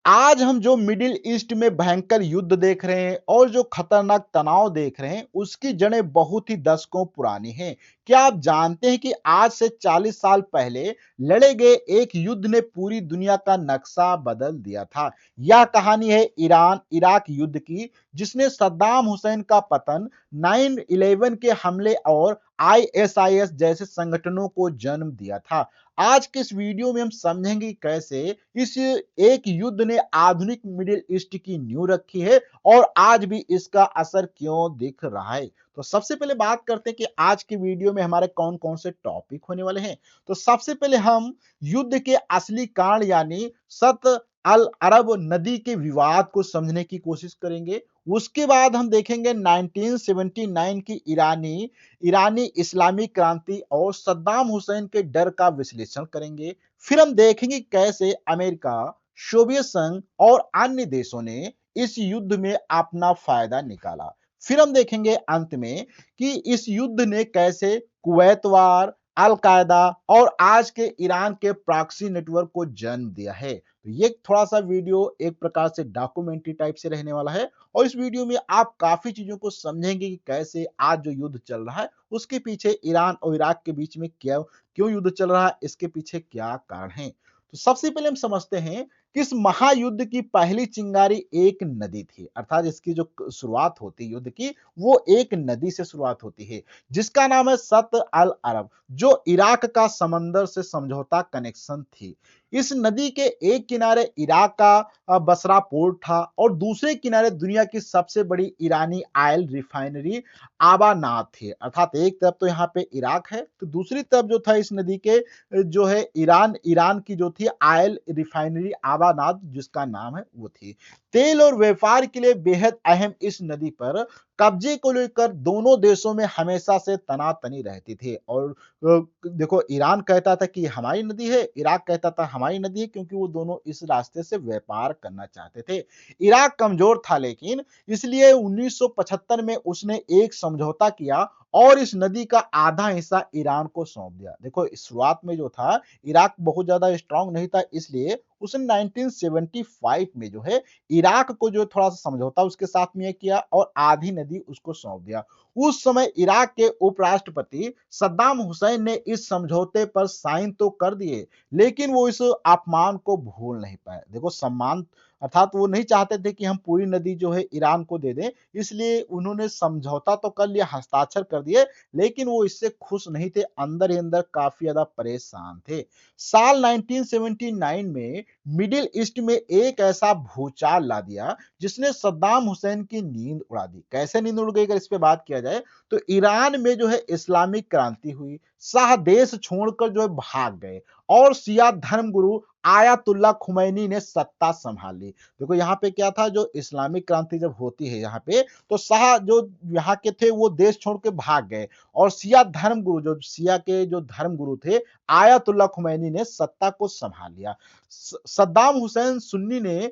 आज हम जो मिडिल ईस्ट में भयंकर युद्ध देख रहे हैं और जो खतरनाक तनाव देख रहे हैं, उसकी जड़ें बहुत ही दशकों पुरानी हैं। क्या आप जानते हैं कि आज से 40 साल पहले लड़े गए एक युद्ध ने पूरी दुनिया का नक्शा बदल दिया था? यह कहानी है ईरान-इराक युद्ध की, जिसने सद्दाम हुसैन का पतन, 9/11 के हमले और आईएसआईएस जैसे संगठनों को जन्म दिया था। आज के इस वीडियो में हम समझेंगे कि कैसे इस एक युद्ध ने आधुनिक मिडिल ईस्ट की नींव रखी है और आज भी इसका असर क्यों दिख रहा है। तो सबसे पहले बात करते हैं कि आज के वीडियो में हमारे कौन-कौन से टॉपिक होने वाले हैं। तो सबसे पहले हम युद्ध के असली कारण यानी सत अल अरब नदी के विवाद को समझने की कोशिश करेंगे। उसके बाद हम देखेंगे 1979 की ईरानी ईरानी इस्लामी क्रांति और सद्दाम हुसैन के डर का विश्लेषण करेंगे। फिर हम देखेंगे कैसे अमेरिका, सोवियत संघ और अन्य देशों ने इस युद्ध में अपना फायदा निकाला। फिर हम देखेंगे अंत में कि इस युद्ध ने कैसे कुवैत वार, अल कायदा और आज के ईरान के प्रॉक्सी नेटवर्क को जन्म दिया है। तो ये थोड़ा सा वीडियो एक प्रकार से डॉक्यूमेंट्री टाइप से रहने वाला है और इस वीडियो में आप काफी चीजों को समझेंगे कि कैसे आज जो युद्ध चल रहा है उसके पीछे ईरान और इराक के बीच में क्या क्यों युद्ध चल रहा है, इसके पीछे क्या कारण है। तो सबसे पहले हम समझते हैं कि इस महायुद्ध की पहली चिंगारी एक नदी थी, अर्थात इसकी जो शुरुआत होती है युद्ध की, वो एक नदी से शुरुआत होती है जिसका नाम है सत अल अरब, जो इराक का समंदर से समझौता कनेक्शन थी। इस नदी के एक किनारे इराक का बसरा पोर्ट था और दूसरे किनारे दुनिया की सबसे बड़ी ईरानी ऑयल रिफाइनरी आबानात थी। अर्थात एक तरफ तो यहाँ पे इराक है, तो दूसरी तरफ जो था इस नदी के जो है ईरान ईरान की जो थी ऑयल रिफाइनरी आबानात, जिसका नाम है वो थी। तेल और व्यापार के लिए बेहद अहम इस नदी पर कब्जे को लेकर दोनों देशों में हमेशा से तनातनी रहती थी और देखो, ईरान कहता था कि हमारी नदी है, इराक कहता था हमारी नदी है, क्योंकि वो दोनों इस रास्ते से व्यापार करना चाहते थे। इराक कमजोर था, लेकिन इसलिए 1975 में उसने एक समझौता किया और इस नदी का आधा हिस्सा ईरान को सौंप दिया। देखो, शुरुआत में जो था इराक बहुत ज्यादा स्ट्रांग नहीं था, इसलिए उसने 1975 में जो है इराक को जो थोड़ा सा समझौता उसके साथ में किया और आधी नदी उसको सौंप दिया। उस समय इराक के उपराष्ट्रपति सद्दाम हुसैन ने इस समझौते पर साइन तो कर दिए, लेकिन वो इस अपमान को भूल नहीं पाए। देखो, सम्मान अर्थात वो नहीं चाहते थे कि हम पूरी नदी जो है ईरान को दे दें, इसलिए उन्होंने समझौता तो कर लिया, हस्ताक्षर कर दिए, लेकिन वो इससे खुश नहीं थे, अंदर ही अंदर काफी ज्यादा परेशान थे। साल 1979 में मिडिल ईस्ट में एक ऐसा भूचाल ला दिया जिसने सद्दाम हुसैन की नींद उड़ा दी। कैसे नींद उड़ गई, अगर इस पे बात किया जाए तो ईरान में जो है इस्लामिक क्रांति हुई, शाह देश छोड़कर जो है भाग गए और शिया धर्मगुरु आयतुल्लाह खुमैनी ने सत्ता संभाल ली। देखो, यहाँ पे क्या था, जो इस्लामिक क्रांति जब होती है यहाँ पे, तो शाह जो यहाँ के थे वो देश छोड़ के भाग गए और शिया धर्मगुरु, जो शिया के जो धर्मगुरु थे, आयतुल्लाह खुमैनी ने सत्ता को संभाल लिया। सद्दाम हुसैन सुन्नी ने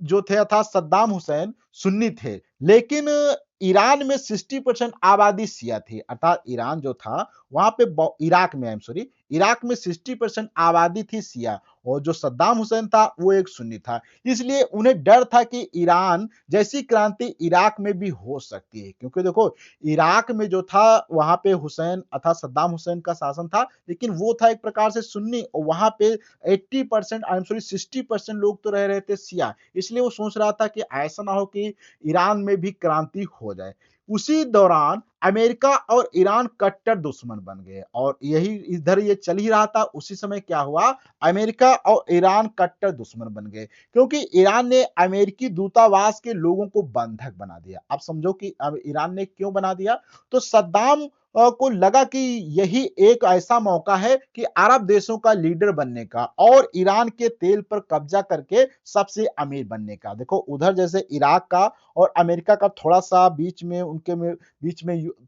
जो थे, अर्थात सद्दाम हुसैन सुन्नी थे, लेकिन ईरान में 60% आबादी शिया थी। अर्थात ईरान जो था वहां पे इराक में, आई एम सॉरी, इराक में 60% आबादी थी शिया और जो सद्दाम हुसैन था वो एक सुन्नी था। इसलिए उन्हें डर था कि ईरान जैसी क्रांति इराक में भी हो सकती है, क्योंकि देखो, इराक में जो था वहां पे हुसैन अर्थात सद्दाम हुसैन का शासन था, लेकिन वो था एक प्रकार से सुन्नी और वहां पे 80% आई एम सॉरी 60% लोग तो रह रहे थे शिया। इसलिए वो सोच रहा था कि ऐसा ना हो कि ईरान में भी क्रांति हो जाए। उसी दौरान अमेरिका और ईरान कट्टर दुश्मन बन गए और यही इधर ये चल ही रहा था। उसी समय क्या हुआ, अमेरिका और ईरान कट्टर दुश्मन बन गए, क्योंकि ईरान ने अमेरिकी दूतावास के लोगों को बंधक बना दिया। अब समझो कि अब ईरान ने क्यों बना दिया, तो सद्दाम को लगा कि यही एक ऐसा मौका है कि अरब देशों का लीडर बनने का और ईरान के तेल पर कब्जा करके सबसे अमीर बनने का। देखो, उधर जैसे इराक का और अमेरिका का थोड़ा सा बीच में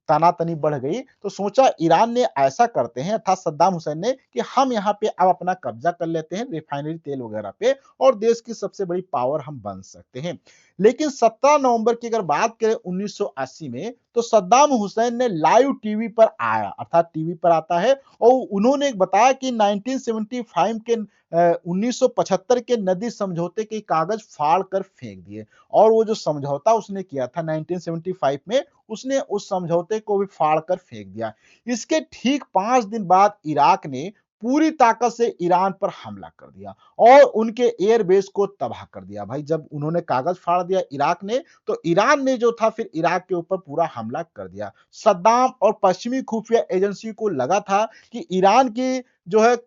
तनातनी बढ़ गई, तो सोचा ईरान ने ऐसा करते हैं, अर्थात सद्दाम हुसैन ने, कि हम यहाँ पे अब अपना कब्जा कर लेते हैं रिफाइनरी तेल वगैरह पे और देश की सबसे बड़ी पावर हम बन सकते हैं। लेकिन 17 नवंबर की अगर बात करें 1980 में, तो सद्दाम हुसैन ने लाइव टीवी पर आया, अर्थात टीवी पर आता है और उन्होंने बताया कि 1975 के 1975 के नदी समझौते के कागज फाड़ कर फेंक दिए। और वो जो समझौता उसने किया था 1975 में, उसने उस समझौते को भी फाड़ कर फेंक दिया। इसके ठीक 5 दिन बाद इराक ने पूरी ताकत से ईरान पर हमला कर दिया और उनके एयरबेस को तबाह कर दिया। भाई जब उन्होंने कागज फाड़ दिया इराक ने, तो ईरान ने जो था फिर इराक के ऊपर पूरा हमला कर दिया। सद्दाम और पश्चिमी खुफिया एजेंसी को लगा था कि ईरान की जो है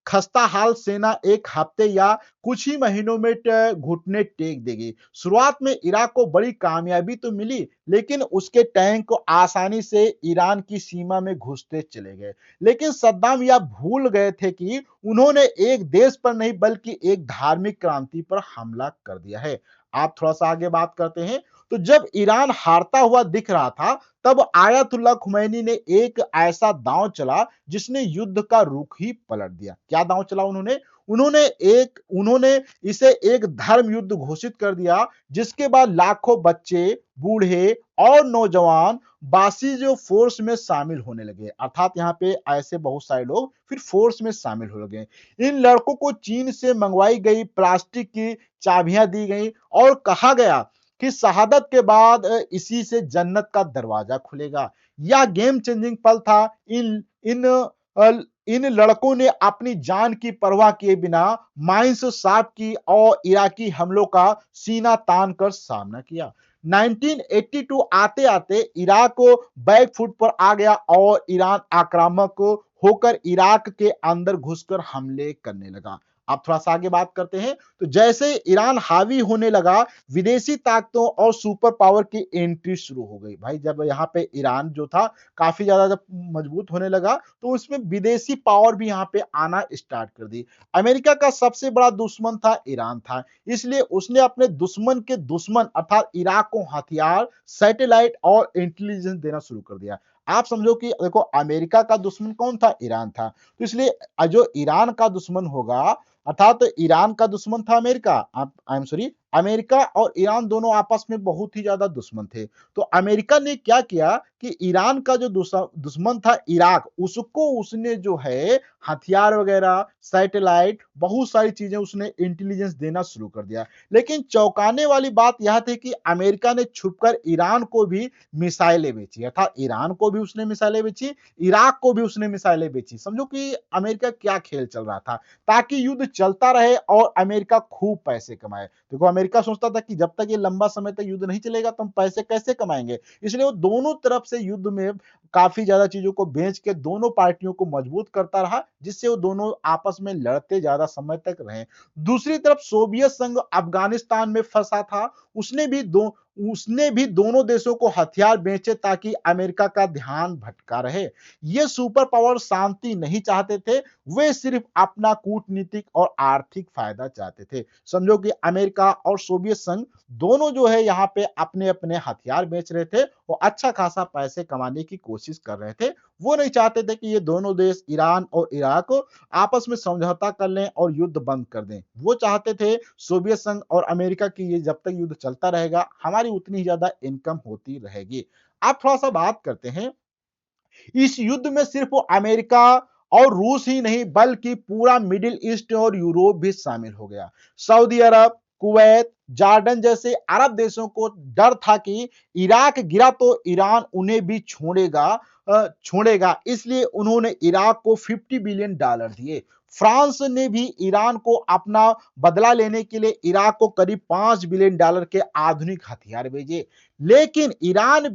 खस्ता हाल सेना एक हफ्ते या कुछ ही महीनों में घुटने टेक देगी। शुरुआत में इराक को बड़ी कामयाबी तो मिली, लेकिन उसके टैंक आसानी से ईरान की सीमा में घुसते चले गए। लेकिन सद्दाम यह भूल गए थे कि उन्होंने एक देश पर नहीं बल्कि एक धार्मिक क्रांति पर हमला कर दिया है। आप थोड़ा सा आगे बात करते हैं। तो जब ईरान हारता हुआ दिख रहा था, तब आयतुल्लाह खुमैनी ने एक ऐसा दांव चला जिसने युद्ध का रुख ही पलट दिया। क्या दांव चला उन्होंने? उन्होंने इसे एक धर्म युद्ध घोषित कर दिया, जिसके बाद लाखों बच्चे, बूढ़े और नौजवान बासी जो फोर्स में शामिल होने लगे। अर्थात यहाँ पे ऐसे बहुत सारे लोग फिर फोर्स में शामिल हो गए। इन लड़कों को चीन से मंगवाई गई प्लास्टिक की चाबियां दी गई और कहा गया कि शहादत के बाद इसी से जन्नत का दरवाजा खुलेगा। यह गेम चेंजिंग पल था। इन लड़कों ने अपनी जान की परवाह किए बिना माइंस साफ की और इराकी हमलों का सीना तान कर सामना किया। 1982 आते आते इराक को बैक फुट पर आ गया और ईरान आक्रामक होकर इराक के अंदर घुसकर हमले करने लगा। आप थोड़ा सा आगे बात करते हैं। तो जैसे ईरान हावी होने लगा, विदेशी ताकतों और सुपर पावर की एंट्री शुरू हो गई। भाई जब यहाँ पे ईरान जो था काफी ज्यादा जब मजबूत होने लगा, तो उसमें विदेशी पावर भी यहाँ पे आना स्टार्ट कर दी। अमेरिका का सबसे बड़ा दुश्मन था ईरान था, इसलिए उसने अपने दुश्मन के दुश्मन अर्थात इराक को हथियार, सैटेलाइट और इंटेलिजेंस देना शुरू कर दिया। आप समझो कि देखो अमेरिका का दुश्मन कौन था? ईरान था। तो इसलिए जो ईरान का दुश्मन होगा, अर्थात ईरान का दुश्मन था America, I am sorry, America और ईरान दोनों आपस में बहुत ही ज्यादा दुश्मन थे। तो अमेरिका ने क्या किया कि ईरान का जो दुश्मन था इराक, उसको उसने जो है हथियार वगैरह, सैटेलाइट, बहुत सारी चीजें उसने इंटेलिजेंस देना शुरू कर दिया। लेकिन चौंकाने वाली बात यह थी कि अमेरिका ने छुपकर ईरान को भी मिसाइलें बेची, अर्थात ईरान को भी उसने मिसाइलें बेची, इराक को भी उसने मिसाइलें बेची। समझो कि अमेरिका क्या खेल चल रहा था, ताकि युद्ध चलता रहे और अमेरिका खूब पैसे कमाए। देखो अमेरिका सोचता था कि जब तक ये लंबा समय तक युद्ध नहीं चलेगा तो हम पैसे कैसे कमाएंगे, इसलिए वो दोनों तरफ से युद्ध में काफी ज्यादा चीजों को बेच के दोनों पार्टियों को मजबूत करता रहा, जिससे वो दोनों आपस में लड़ते ज्यादा समय तक रहे। दूसरी तरफ सोवियत संघ अफगानिस्तान में फंसा था, उसने भी दोनों देशों को हथियार बेचे ताकि अमेरिका का ध्यान भटका रहे। ये सुपर पावर शांति नहीं चाहते थे, वे सिर्फ अपना कूटनीतिक और आर्थिक फायदा चाहते थे। समझो कि अमेरिका और सोवियत संघ दोनों जो है यहाँ पे अपने अपने हथियार बेच रहे थे और अच्छा खासा पैसे कमाने की कोशिश कर रहे थे। वो नहीं चाहते थे कि ये दोनों देश ईरान और इराक आपस में समझौता कर लें और युद्ध बंद कर दें। वो चाहते थे सोवियत संघ और अमेरिका की ये जब तक युद्ध चलता रहेगा, हमारी उतनी ही ज्यादा इनकम होती रहेगी। आप थोड़ा सा बात करते हैं, इस युद्ध में सिर्फ अमेरिका और रूस ही नहीं बल्कि पूरा मिडिल ईस्ट और यूरोप भी शामिल हो गया। सऊदी अरब, कुवैत, जॉर्डन जैसे अरब देशों को डर था कि इराक गिरा तो ईरान उन्हें भी छोड़ेगा, इसलिए उन्होंने इराक को $50 बिलियन दिए। फ्रांस ने भी ईरान को अपना बदला लेने के लिए इराक को करीब $5 बिलियन के आधुनिक हथियार भेजे। लेकिन ईरान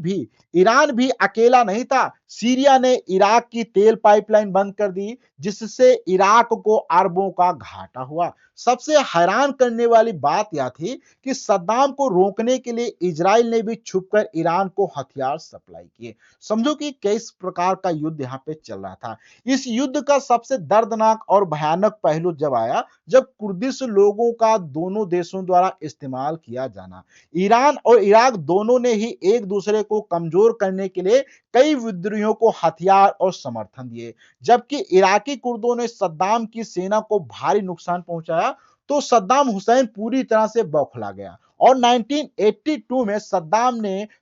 भी अकेला नहीं था। सीरिया ने इराक की तेल पाइपलाइन बंद कर दी, जिससे इराक को अरबों का घाटा हुआ। सबसे हैरान करने वाली बात यह थी कि सद्दाम को रोकने के लिए इजराइल ने भी छुपकर ईरान को हथियार सप्लाई किए। समझो कि किस प्रकार का युद्ध यहाँ पे चल रहा था। इस युद्ध का सबसे दर्दनाक और भयानक पहलू जब आया, जब कुर्दिश लोगों का दोनों देशों द्वारा इस्तेमाल किया जाना। ईरान और इराक दोनों ने ही एक दूसरे को कमजोर करने के लिए कई विद्रोहियों को हथियार और समर्थन दिए। जबकि इराकी कुर्दों ने सद्दाम की सेना को भारी नुकसान पहुंचाया, तो सद्दाम हुसैन पूरी तरह से बौखला गया और 1982 में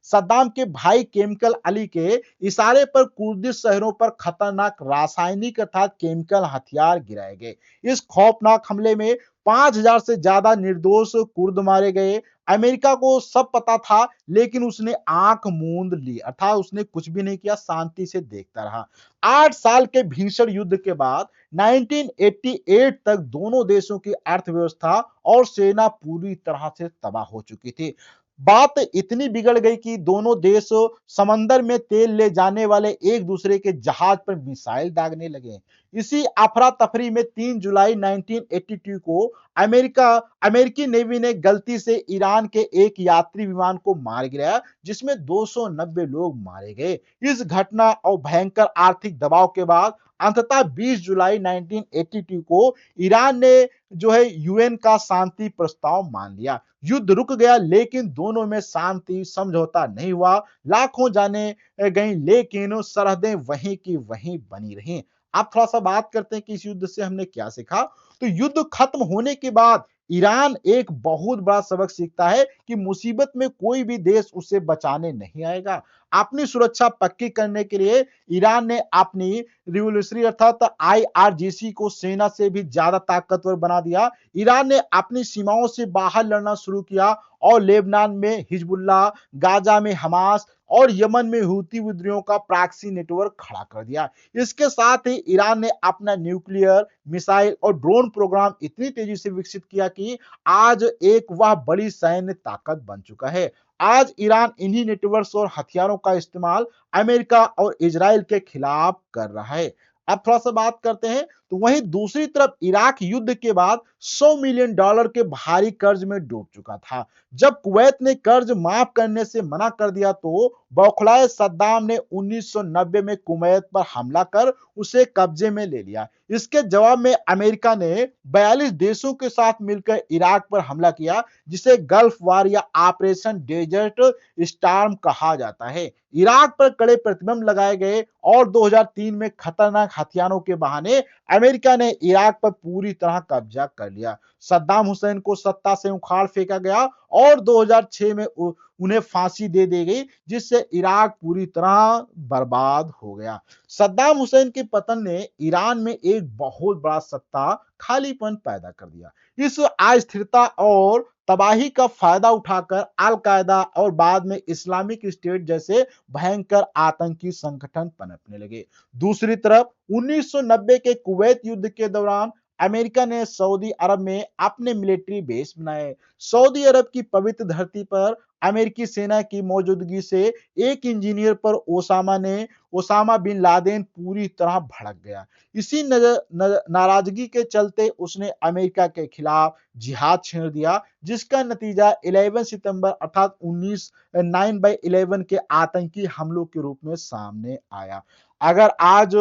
सद्दाम के भाई केमिकल अली के इशारे पर कुर्दिश शहरों पर खतरनाक रासायनिक अर्थात केमिकल हथियार गिराए गए। इस खौफनाक हमले में 5,000 से ज्यादा निर्दोष कुर्द मारे गए। अमेरिका को सब पता था, लेकिन उसने आंख मूंद ली, अर्थात उसने कुछ भी नहीं किया, शांति से देखता रहा। 8 साल के भीषण युद्ध के बाद 1988 तक दोनों देशों की अर्थव्यवस्था और सेना पूरी तरह से तबाह हो चुकी थी। बात इतनी बिगड़ गई कि दोनों देश समंदर में तेल ले जाने वाले एक दूसरे के जहाज पर मिसाइल दागने लगे। इसी अफरा तफरी में 3 जुलाई 1982 को अमेरिकी नेवी ने गलती से ईरान के एक यात्री विमान को मार गिराया, जिसमें 290 लोग मारे गए। इस घटना और भयंकर आर्थिक दबाव के बाद अंततः 20 जुलाई 1982 को ईरान ने यूएन का शांति प्रस्ताव मान लिया। युद्ध रुक गया, लेकिन दोनों में शांति समझौता नहीं हुआ। लाखों जाने गई, लेकिन सरहदें वहीं की वहीं बनी रहीं। आप थोड़ा सा बात करते हैं कि इस युद्ध से हमने क्या सीखा। तो युद्ध खत्म होने के बाद ईरान एक बहुत बड़ा सबक सीखता है कि मुसीबत में कोई भी देश उसे बचाने नहीं आएगा। अपनी सुरक्षा पक्की करने के लिए ईरान ने अपनी रिवोल्यूशनरी अर्थात आईआरजीसी को सेना से भी ज्यादा ताकतवर बना दिया। ईरान ने अपनी सीमाओं से बाहर लड़ना शुरू किया और लेबनान में हिजबुल्लाह, गाजा में हमास और यमन में हूती विद्रोहियों का प्रॉक्सी नेटवर्क खड़ा कर दिया। इसके साथ ही ईरान ने अपना न्यूक्लियर, मिसाइल और ड्रोन प्रोग्राम इतनी तेजी से विकसित किया कि आज एक वह बड़ी सैन्य ताकत बन चुका है। आज ईरान इन्हीं नेटवर्क्स और हथियारों का इस्तेमाल अमेरिका और इजराइल के खिलाफ कर रहा है। अब थोड़ा सा बात करते हैं, तो वहीं दूसरी तरफ इराक युद्ध के बाद $100 मिलियन के भारी कर्ज में डूब चुका था। जब कुवैत ने कर्ज माफ करने से मना कर दिया, तो बौखलाए सद्दाम ने 1990 में कुवैत पर हमला कर उसे कब्जे में ले लिया। इसके जवाब में अमेरिका ने 42 देशों के साथ मिलकर इराक पर हमला किया, जिसे गल्फ वार या ऑपरेशन डेजर्ट स्टॉर्म कहा जाता है। इराक पर कड़े प्रतिबंध लगाए गए और 2003 में खतरनाक हथियारों के बहाने अमेरिका ने इराक पर पूरी तरह कब्जा कर लिया। सद्दाम हुसैन को सत्ता से उखाड़ फेंका गया और 2006 में उन्हें फांसी दे दी गई, जिससे इराक पूरी तरह बर्बाद हो गया। सद्दाम हुसैन के पतन ने ईरान में एक बहुत बड़ा सत्ता खालीपन पैदा कर दिया। इस अस्थिरता और तबाही का फायदा उठाकर अल कायदा और बाद में इस्लामिक स्टेट जैसे भयंकर आतंकी संगठन पनपने लगे। दूसरी तरफ 1990 के कुवैत युद्ध के दौरान अमेरिका ने सऊदी अरब में अपने मिलिट्री बेस बनाए। सऊदी अरब की पवित्र धरती पर अमेरिकी सेना की मौजूदगी से एक इंजीनियर पर ओसामा बिन लादेन पूरी तरह भड़क गया। इसी नाराजगी के चलते उसने अमेरिका के खिलाफ जिहाद छेड़ दिया, जिसका नतीजा 11 सितंबर अर्थात 9/11 के आतंकी हमलों के रूप में सामने आया। अगर आज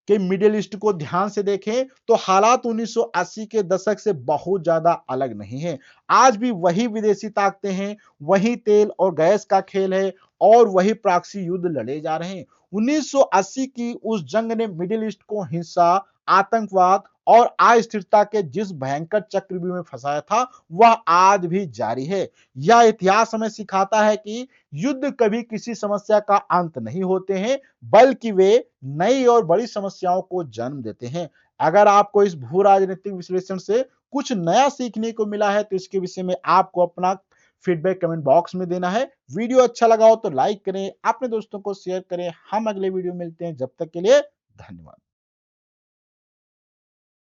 के मिडिल ईस्ट को ध्यान से देखें, तो हालात 1980 के दशक से बहुत ज्यादा अलग नहीं है। आज भी वही विदेशी ताकतें हैं, वही तेल और गैस का खेल है और वही प्रॉक्सी युद्ध लड़े जा रहे हैं। 1980 की उस जंग ने मिडिल ईस्ट को हिंसा, आतंकवाद और अस्थिरता के जिस भयंकर चक्रव्यूह में फंसाया था, वह आज भी जारी है। यह इतिहास हमें सिखाता है कि युद्ध कभी किसी समस्या का अंत नहीं होते हैं, बल्कि वे नई और बड़ी समस्याओं को जन्म देते हैं। अगर आपको इस भू राजनीतिक विश्लेषण से कुछ नया सीखने को मिला है, तो इसके विषय में आपको अपना फीडबैक कमेंट बॉक्स में देना है। वीडियो अच्छा लगा हो तो लाइक करें, अपने दोस्तों को शेयर करें। हम अगले वीडियो मिलते हैं, जब तक के लिए धन्यवाद।